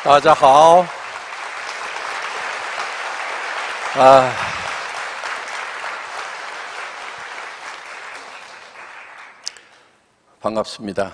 大家好。 반갑습니다.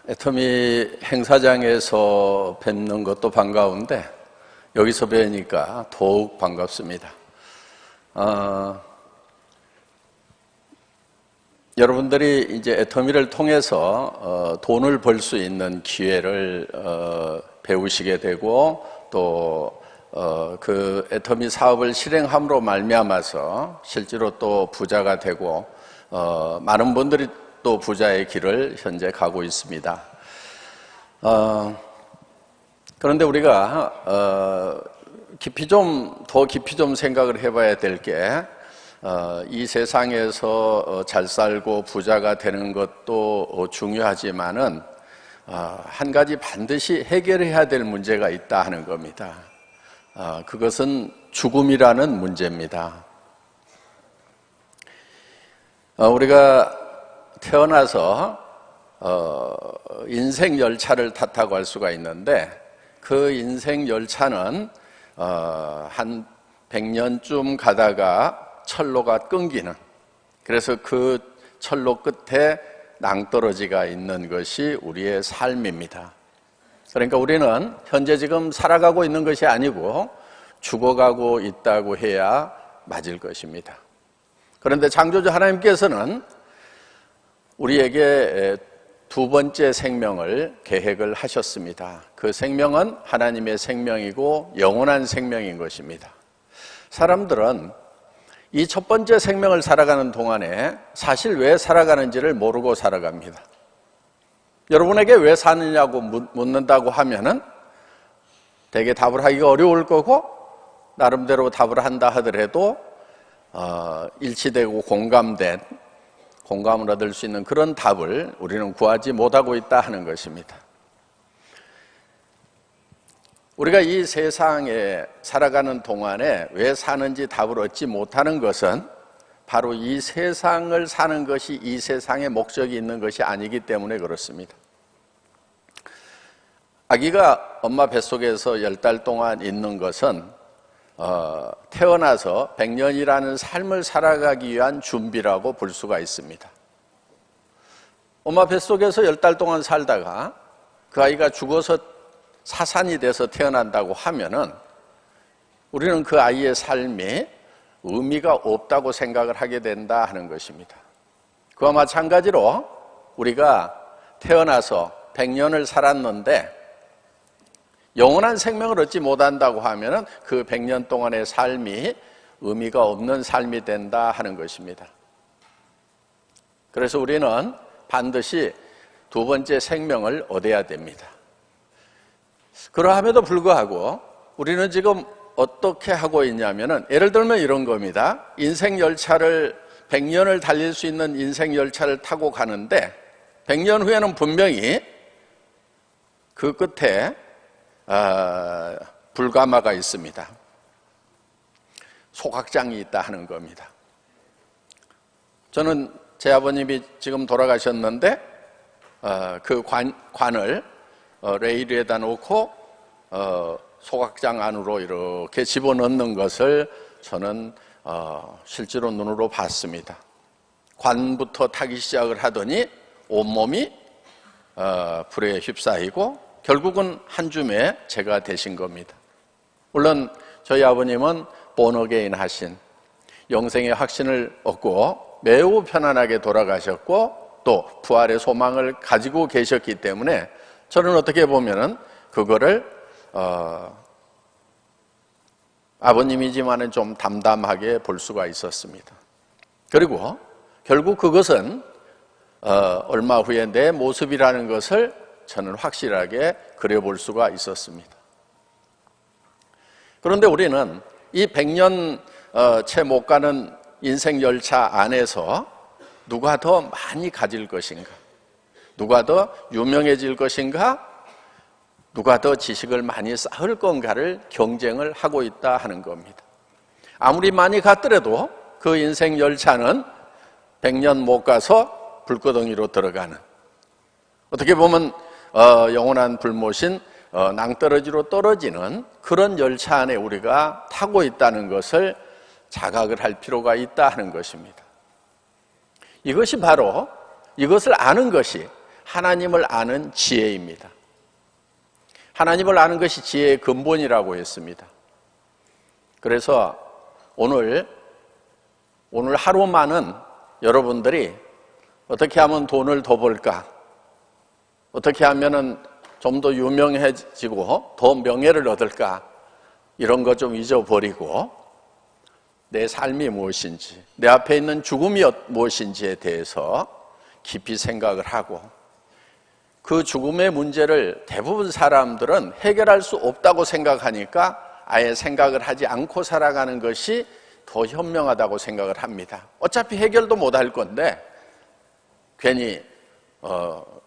애터미 행사장에서 뵙는 것도 반가운데 여기서 뵈니까 더욱 반갑습니다. 여러분들이 이제 애터미를 통해서 돈을 벌 수 있는 기회를 배우시게 되고 또 그 애터미 사업을 실행함으로 말미암아서 실제로 또 부자가 되고 많은 분들이 또 부자의 길을 현재 가고 있습니다. 그런데 우리가 더 깊이 좀 생각을 해봐야 될 게 이 세상에서 잘 살고 부자가 되는 것도 중요하지만은 한 가지 반드시 해결해야 될 문제가 있다 하는 겁니다. 그것은 죽음이라는 문제입니다. 우리가 태어나서 인생 열차를 탔다고 할 수가 있는데 그 인생 열차는 한 100년쯤 가다가 철로가 끊기는, 그래서 그 철로 끝에 낭떠러지가 있는 것이 우리의 삶입니다. 그러니까 우리는 현재 지금 살아가고 있는 것이 아니고 죽어가고 있다고 해야 맞을 것입니다. 그런데 창조주 하나님께서는 우리에게 두 번째 생명을 계획을 하셨습니다. 그 생명은 하나님의 생명이고 영원한 생명인 것입니다. 사람들은 이 첫 번째 생명을 살아가는 동안에 사실 왜 살아가는지를 모르고 살아갑니다. 여러분에게 왜 사느냐고 묻는다고 하면은 되게 답을 하기가 어려울 거고, 나름대로 답을 한다 하더라도 일치되고 공감을 얻을 수 있는 그런 답을 우리는 구하지 못하고 있다 하는 것입니다. 우리가 이 세상에 살아가는 동안에 왜 사는지 답을 얻지 못하는 것은 바로 이 세상을 사는 것이 이 세상에 목적이 있는 것이 아니기 때문에 그렇습니다. 아기가 엄마 뱃속에서 10달 동안 있는 것은 태어나서 100년이라는 삶을 살아가기 위한 준비라고 볼 수가 있습니다. 엄마 뱃속에서 10달 동안 살다가 그 아이가 죽어서 사산이 돼서 태어난다고 하면은 우리는 그 아이의 삶이 의미가 없다고 생각을 하게 된다 하는 것입니다. 그와 마찬가지로 우리가 태어나서 100년을 살았는데 영원한 생명을 얻지 못한다고 하면은 그 100년 동안의 삶이 의미가 없는 삶이 된다 하는 것입니다. 그래서 우리는 반드시 두 번째 생명을 얻어야 됩니다. 그러함에도 불구하고 우리는 지금 어떻게 하고 있냐면은, 예를 들면 이런 겁니다. 인생 열차를 100년을 달릴 수 있는 인생 열차를 타고 가는데 100년 후에는 분명히 그 끝에 불가마가 있습니다. 소각장이 있다 하는 겁니다. 저는 제 아버님이 지금 돌아가셨는데 그 관을 레일 위에다 놓고 소각장 안으로 이렇게 집어넣는 것을 저는 실제로 눈으로 봤습니다. 관부터 타기 시작을 하더니 온몸이 불에 휩싸이고 결국은 한 줌에 제가 되신 겁니다. 물론 저희 아버님은 본어게인 하신 영생의 확신을 얻고 매우 편안하게 돌아가셨고 또 부활의 소망을 가지고 계셨기 때문에 저는 어떻게 보면은 그거를 아버님이지만은 좀 담담하게 볼 수가 있었습니다. 그리고 결국 그것은 얼마 후에 내 모습이라는 것을 저는 확실하게 그려볼 수가 있었습니다. 그런데 우리는 이 100년 채 못 가는 인생 열차 안에서 누가 더 많이 가질 것인가, 누가 더 유명해질 것인가, 누가 더 지식을 많이 쌓을 건가를 경쟁을 하고 있다 하는 겁니다. 아무리 많이 갔더라도 그 인생 열차는 100년 못 가서 불구덩이로 들어가는, 어떻게 보면 영원한 불못인 낭떠러지로 떨어지는 그런 열차 안에 우리가 타고 있다는 것을 자각을 할 필요가 있다 하는 것입니다. 이것이 바로 이것을 아는 것이 하나님을 아는 지혜입니다. 하나님을 아는 것이 지혜의 근본이라고 했습니다. 그래서 오늘 하루만은 여러분들이 어떻게 하면 돈을 더 벌까? 어떻게 하면은 좀 더 유명해지고 더 명예를 얻을까? 이런 거 좀 잊어버리고 내 삶이 무엇인지, 내 앞에 있는 죽음이 무엇인지에 대해서 깊이 생각을 하고 그 죽음의 문제를 대부분 사람들은 해결할 수 없다고 생각하니까 아예 생각을 하지 않고 살아가는 것이 더 현명하다고 생각을 합니다. 어차피 해결도 못할 건데 괜히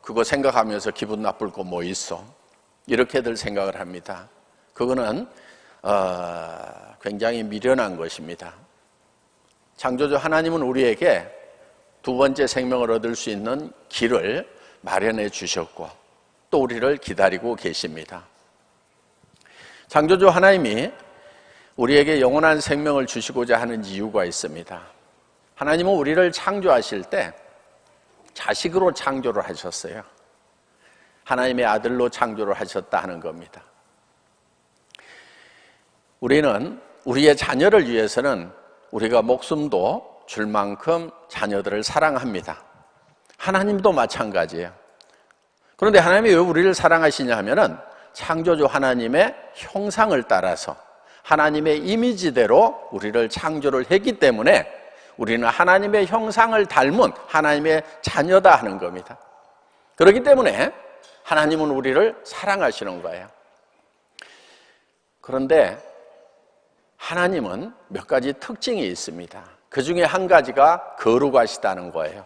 그거 생각하면서 기분 나쁠 거 뭐 있어, 이렇게들 생각을 합니다. 그거는 굉장히 미련한 것입니다. 창조주 하나님은 우리에게 두 번째 생명을 얻을 수 있는 길을 마련해 주셨고 또 우리를 기다리고 계십니다. 창조주 하나님이 우리에게 영원한 생명을 주시고자 하는 이유가 있습니다. 하나님은 우리를 창조하실 때 자식으로 창조를 하셨어요. 하나님의 아들로 창조를 하셨다 하는 겁니다. 우리는 우리의 자녀를 위해서는 우리가 목숨도 줄 만큼 자녀들을 사랑합니다. 하나님도 마찬가지예요. 그런데 하나님이 왜 우리를 사랑하시냐 하면은 창조주 하나님의 형상을 따라서 하나님의 이미지대로 우리를 창조를 했기 때문에 우리는 하나님의 형상을 닮은 하나님의 자녀다 하는 겁니다. 그렇기 때문에 하나님은 우리를 사랑하시는 거예요. 그런데 하나님은 몇 가지 특징이 있습니다. 그 중에 한 가지가 거룩하시다는 거예요.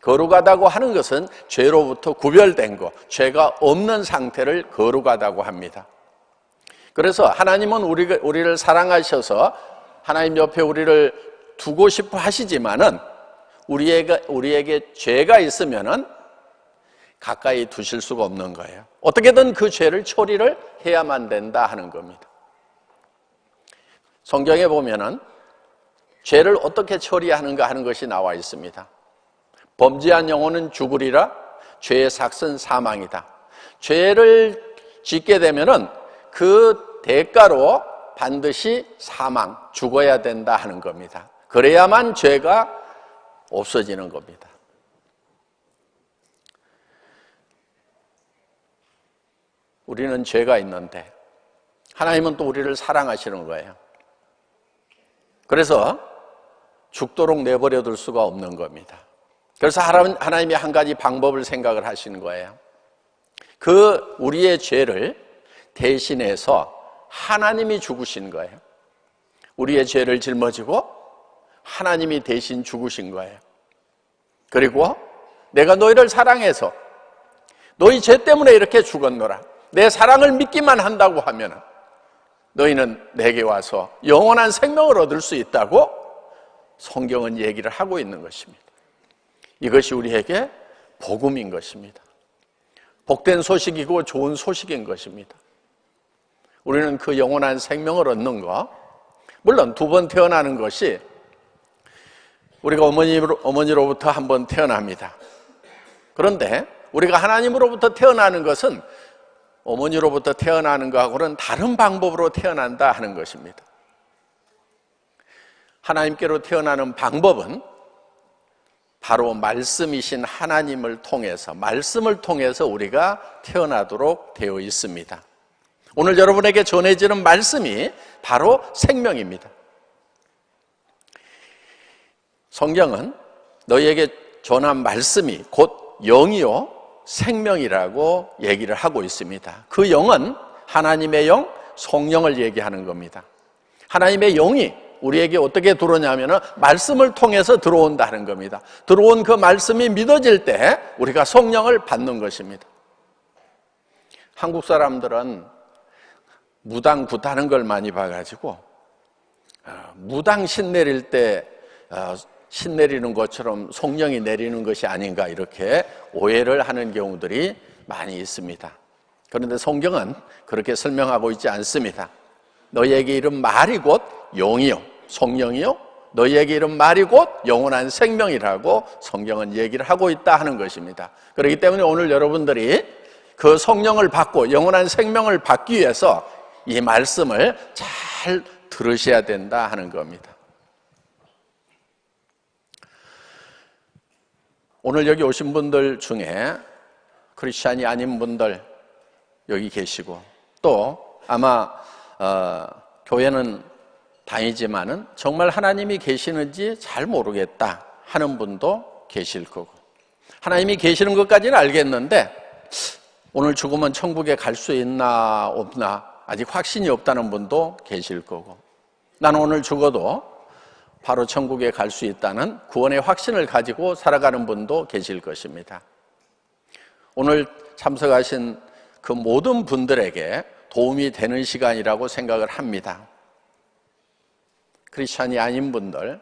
거룩하다고 하는 것은 죄로부터 구별된 것, 죄가 없는 상태를 거룩하다고 합니다. 그래서 하나님은 우리를 사랑하셔서 하나님 옆에 우리를 두고 싶어 하시지만은 우리에게 죄가 있으면은 가까이 두실 수가 없는 거예요. 어떻게든 그 죄를 처리를 해야만 된다 하는 겁니다. 성경에 보면은 죄를 어떻게 처리하는가 하는 것이 나와 있습니다. 범죄한 영혼은 죽으리라. 죄의 삭은 사망이다. 죄를 짓게 되면은 그 대가로 반드시 사망, 죽어야 된다 하는 겁니다. 그래야만 죄가 없어지는 겁니다. 우리는 죄가 있는데 하나님은 또 우리를 사랑하시는 거예요. 그래서 죽도록 내버려 둘 수가 없는 겁니다. 그래서 하나님이 한 가지 방법을 생각을 하시는 거예요. 그 우리의 죄를 대신해서 하나님이 죽으신 거예요. 우리의 죄를 짊어지고 하나님이 대신 죽으신 거예요. 그리고 내가 너희를 사랑해서 너희 죄 때문에 이렇게 죽었노라. 내 사랑을 믿기만 한다고 하면 너희는 내게 와서 영원한 생명을 얻을 수 있다고 성경은 얘기를 하고 있는 것입니다. 이것이 우리에게 복음인 것입니다. 복된 소식이고 좋은 소식인 것입니다. 우리는 그 영원한 생명을 얻는 것, 물론 두 번 태어나는 것이 우리가 어머니로부터 한 번 태어납니다. 그런데 우리가 하나님으로부터 태어나는 것은 어머니로부터 태어나는 것하고는 다른 방법으로 태어난다 하는 것입니다. 하나님께로 태어나는 방법은 바로 말씀이신 하나님을 통해서, 말씀을 통해서 우리가 태어나도록 되어 있습니다. 오늘 여러분에게 전해지는 말씀이 바로 생명입니다. 성경은 너희에게 전한 말씀이 곧 영이요 생명이라고 얘기를 하고 있습니다. 그 영은 하나님의 영, 성령을 얘기하는 겁니다. 하나님의 영이 우리에게 어떻게 들어오냐면 말씀을 통해서 들어온다는 겁니다. 들어온 그 말씀이 믿어질 때 우리가 성령을 받는 것입니다. 한국 사람들은 무당 굿하는 걸 많이 봐가지고 무당 신 내릴 때 신 내리는 것처럼 성령이 내리는 것이 아닌가 이렇게 오해를 하는 경우들이 많이 있습니다. 그런데 성경은 그렇게 설명하고 있지 않습니다. 너희에게 이른 말이 곧 영이요 성령이요 너희에게 이른 말이 곧 영원한 생명이라고 성경은 얘기를 하고 있다 하는 것입니다. 그렇기 때문에 오늘 여러분들이 그 성령을 받고 영원한 생명을 받기 위해서 이 말씀을 잘 들으셔야 된다 하는 겁니다. 오늘 여기 오신 분들 중에 크리스찬이 아닌 분들 여기 계시고, 또 아마 교회는 다니지만은 정말 하나님이 계시는지 잘 모르겠다 하는 분도 계실 거고, 하나님이 계시는 것까지는 알겠는데 오늘 죽으면 천국에 갈 수 있나 없나 아직 확신이 없다는 분도 계실 거고, 나는 오늘 죽어도 바로 천국에 갈 수 있다는 구원의 확신을 가지고 살아가는 분도 계실 것입니다. 오늘 참석하신 그 모든 분들에게 도움이 되는 시간이라고 생각을 합니다. 크리스찬이 아닌 분들,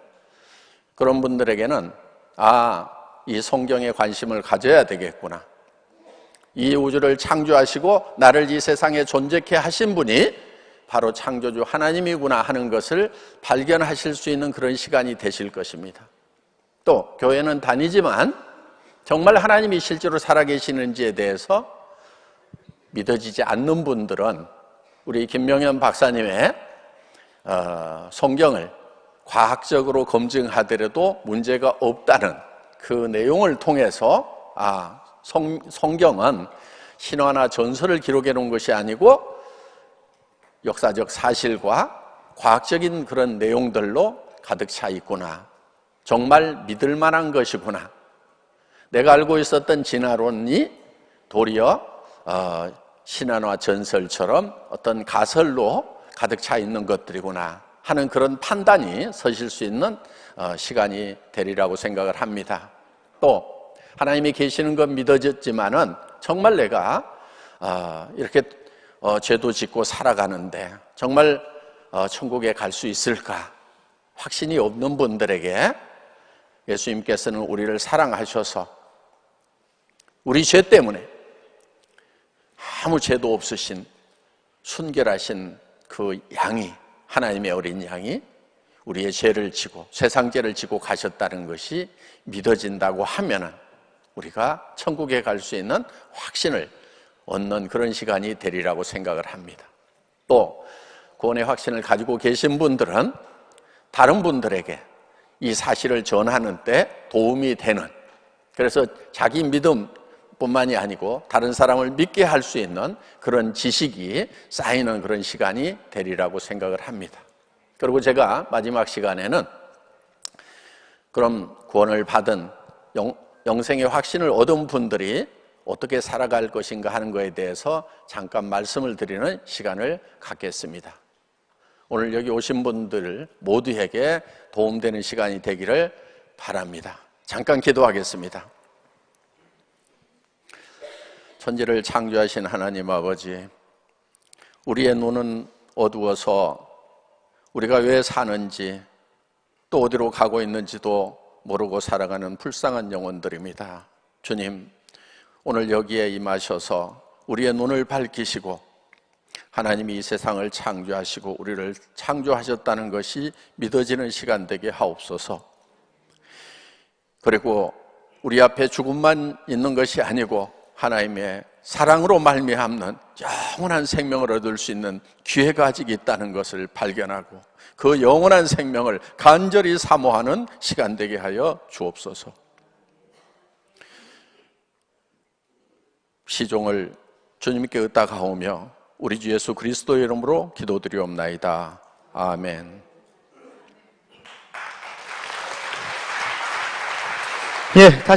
그런 분들에게는 이 성경에 관심을 가져야 되겠구나, 이 우주를 창조하시고 나를 이 세상에 존재케 하신 분이 바로 창조주 하나님이구나 하는 것을 발견하실 수 있는 그런 시간이 되실 것입니다. 또 교회는 다니지만 정말 하나님이 실제로 살아계시는지에 대해서 믿어지지 않는 분들은 우리 김명현 박사님의 성경을 과학적으로 검증하더라도 문제가 없다는 그 내용을 통해서 성경은 신화나 전설을 기록해 놓은 것이 아니고 역사적 사실과 과학적인 그런 내용들로 가득 차 있구나, 정말 믿을 만한 것이구나, 내가 알고 있었던 진화론이 도리어 신화나 전설처럼 어떤 가설로 가득 차 있는 것들이구나 하는 그런 판단이 서실 수 있는 시간이 되리라고 생각을 합니다. 또 하나님이 계시는 건 믿어졌지만은 정말 내가 이렇게 죄도 짓고 살아가는데 정말 천국에 갈 수 있을까 확신이 없는 분들에게 예수님께서는 우리를 사랑하셔서 우리 죄 때문에 아무 죄도 없으신 순결하신 그 양이, 하나님의 어린 양이 우리의 죄를 지고 세상 죄를 지고 가셨다는 것이 믿어진다고 하면은 우리가 천국에 갈 수 있는 확신을 얻는 그런 시간이 되리라고 생각을 합니다. 또 구원의 확신을 가지고 계신 분들은 다른 분들에게 이 사실을 전하는 때 도움이 되는, 그래서 자기 믿음뿐만이 아니고 다른 사람을 믿게 할 수 있는 그런 지식이 쌓이는 그런 시간이 되리라고 생각을 합니다. 그리고 제가 마지막 시간에는 그럼 구원을 받은 영생의 확신을 얻은 분들이 어떻게 살아갈 것인가 하는 것에 대해서 잠깐 말씀을 드리는 시간을 갖겠습니다. 오늘 여기 오신 분들 모두에게 도움되는 시간이 되기를 바랍니다. 잠깐 기도하겠습니다. 천지를 창조하신 하나님 아버지, 우리의 눈은 어두워서 우리가 왜 사는지 또 어디로 가고 있는지도 모르고 살아가는 불쌍한 영혼들입니다. 주님, 오늘 여기에 임하셔서 우리의 눈을 밝히시고 하나님이 이 세상을 창조하시고 우리를 창조하셨다는 것이 믿어지는 시간 되게 하옵소서. 그리고 우리 앞에 죽음만 있는 것이 아니고 하나님의 사랑으로 말미암는 영원한 생명을 얻을 수 있는 기회가 아직 있다는 것을 발견하고 그 영원한 생명을 간절히 사모하는 시간 되게 하여 주옵소서. 시종을 주님께 의탁하오며 우리 주 예수 그리스도의 이름으로 기도드리옵나이다. 아멘. 예, 다시